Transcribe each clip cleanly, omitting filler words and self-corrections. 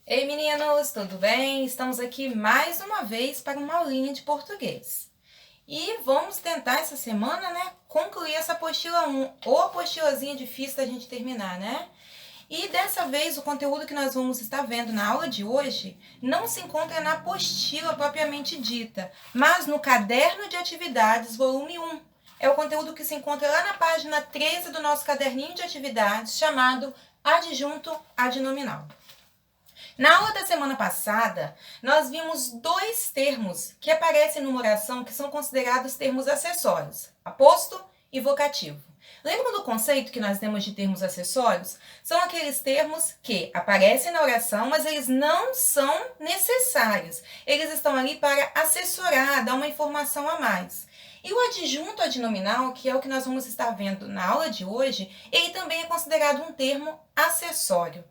Ei meninos, tudo bem? Estamos aqui mais uma vez para uma aulinha de português. E vamos tentar essa semana, concluir essa apostila 1, ou apostilazinha difícil da gente terminar, né? E dessa vez o conteúdo que nós vamos estar vendo na aula de hoje não se encontra na apostila propriamente dita, mas no caderno de atividades, volume 1. É o conteúdo que se encontra lá na página 13 do nosso caderninho de atividades, chamado Adjunto Adnominal. Na aula da semana passada, nós vimos dois termos que aparecem numa oração que são considerados termos acessórios, aposto e vocativo. Lembram do conceito que nós temos de termos acessórios? São aqueles termos que aparecem na oração, mas eles não são necessários. Eles estão ali para assessorar, dar uma informação a mais. E o adjunto adnominal, que é o que nós vamos estar vendo na aula de hoje, ele também é considerado um termo acessório.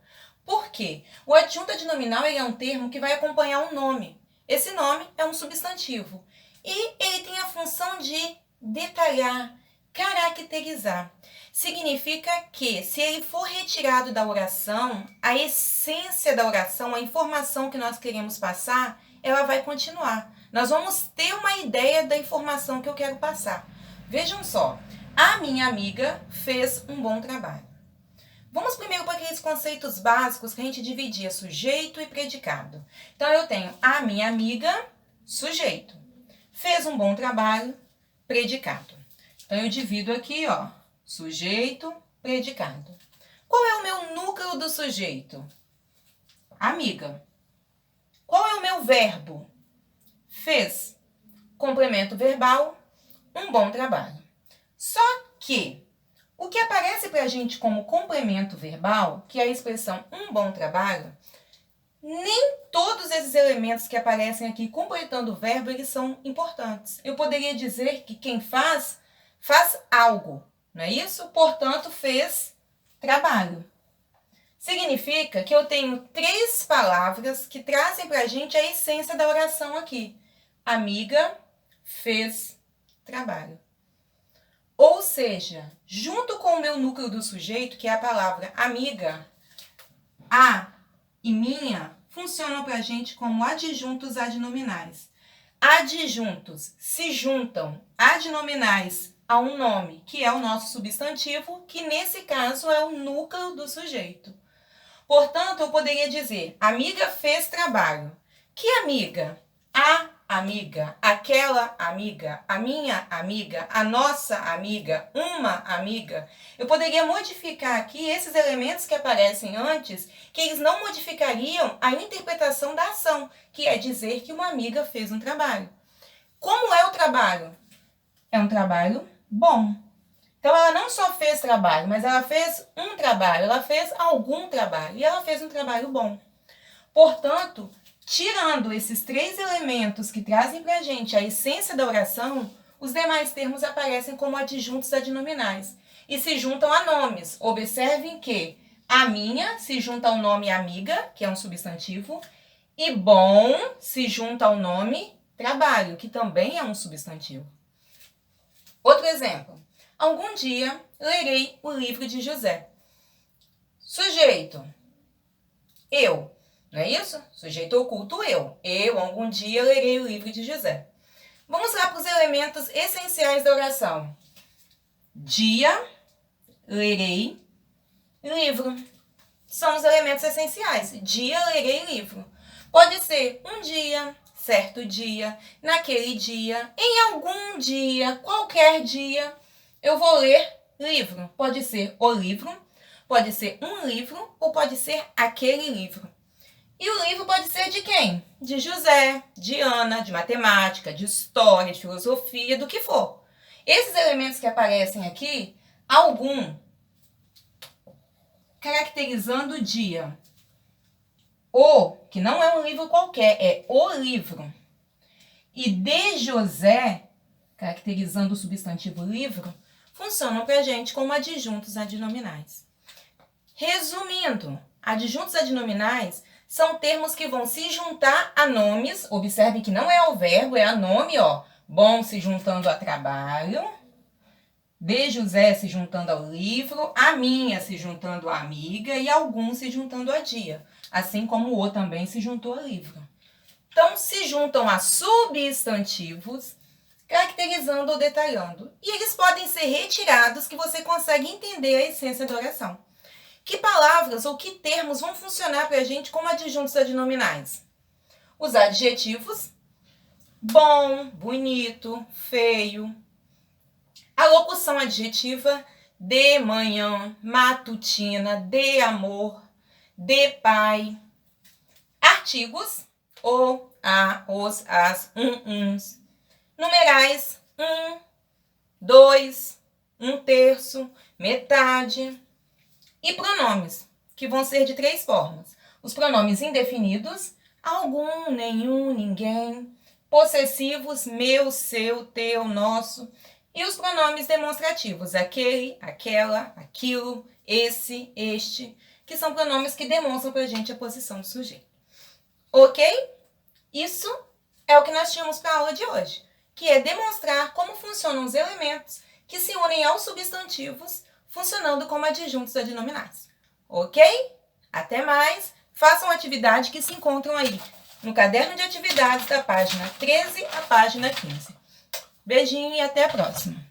Por quê? O adjunto adnominal é um termo que vai acompanhar um nome. Esse nome é um substantivo. E ele tem a função de detalhar, caracterizar. Significa que, se ele for retirado da oração, a essência da oração, a informação que nós queremos passar, ela vai continuar. Nós vamos ter uma ideia da informação que eu quero passar. Vejam só, a minha amiga fez um bom trabalho. Vamos primeiro para aqueles conceitos básicos que a gente dividia sujeito e predicado. Então, eu tenho a minha amiga, sujeito. Fez um bom trabalho, predicado. Então, eu divido aqui, sujeito, predicado. Qual é o meu núcleo do sujeito? Amiga. Qual é o meu verbo? Fez. Complemento verbal, um bom trabalho. Só que o que aparece para a gente como complemento verbal, que é a expressão um bom trabalho, nem todos esses elementos que aparecem aqui completando o verbo, eles são importantes. Eu poderia dizer que quem faz, faz algo, não é isso? Portanto, fez trabalho. Significa que eu tenho três palavras que trazem para a gente a essência da oração aqui. Amiga, fez trabalho. Ou seja, junto com o meu núcleo do sujeito, que é a palavra amiga, a e minha, funcionam para a gente como adjuntos adnominais. Adjuntos se juntam adnominais a um nome, que é o nosso substantivo, que nesse caso é o núcleo do sujeito. Portanto, eu poderia dizer, amiga fez trabalho. Que amiga? A amiga, aquela amiga, a minha amiga, a nossa amiga, uma amiga. Eu poderia modificar aqui esses elementos que aparecem antes, que eles não modificariam a interpretação da ação, que é dizer que uma amiga fez um trabalho. Como é o trabalho? É um trabalho bom. Então, ela não só fez trabalho, mas ela fez um trabalho, ela fez algum trabalho, e ela fez um trabalho bom. Portanto, tirando esses três elementos que trazem para a gente a essência da oração, os demais termos aparecem como adjuntos adnominais e se juntam a nomes. Observem que a minha se junta ao nome amiga, que é um substantivo, e bom se junta ao nome trabalho, que também é um substantivo. Outro exemplo. Algum dia lerei o livro de José. Sujeito. Eu. Não é isso? Sujeito oculto eu. Eu, algum dia, lerei o livro de José. Vamos lá para os elementos essenciais da oração. Dia, lerei, livro. São os elementos essenciais. Dia, lerei, livro. Pode ser um dia, certo dia, naquele dia, em algum dia, qualquer dia, eu vou ler livro. Pode ser o livro, pode ser um livro ou pode ser aquele livro. E o livro pode ser de quem? De José, de Ana, de matemática, de história, de filosofia, do que for. Esses elementos que aparecem aqui, algum caracterizando o dia. O, que não é um livro qualquer, é o livro. E de José, caracterizando o substantivo livro, funcionam para a gente como adjuntos adnominais. Resumindo, adjuntos adnominais são termos que vão se juntar a nomes. Observe que não é ao verbo, é a nome, Bom se juntando a trabalho. De José se juntando ao livro. A minha se juntando à amiga. E algum se juntando a dia. assim como o também se juntou a livro. Então, se juntam a substantivos, caracterizando ou detalhando. E eles podem ser retirados, que você consegue entender a essência da oração. Que palavras ou que termos vão funcionar para a gente como adjuntos adnominais? Os adjetivos: bom, bonito, feio. A locução adjetiva: de manhã, matutina, de amor, de pai. Artigos: o, a, os, as, uns. Numerais: 1, 2, 1/3, metade. E pronomes, que vão ser de 3 formas. Os pronomes indefinidos: algum, nenhum, ninguém. Possessivos: meu, seu, teu, nosso. E os pronomes demonstrativos: aquele, aquela, aquilo, esse, este, que são pronomes que demonstram pra gente a posição do sujeito. Ok? Isso é o que nós tínhamos para a aula de hoje, que é demonstrar como funcionam os elementos que se unem aos substantivos, funcionando como adjuntos adnominais. Ok? Até mais! Façam a atividade que se encontram aí no caderno de atividades da página 13 à página 15. Beijinho e até a próxima!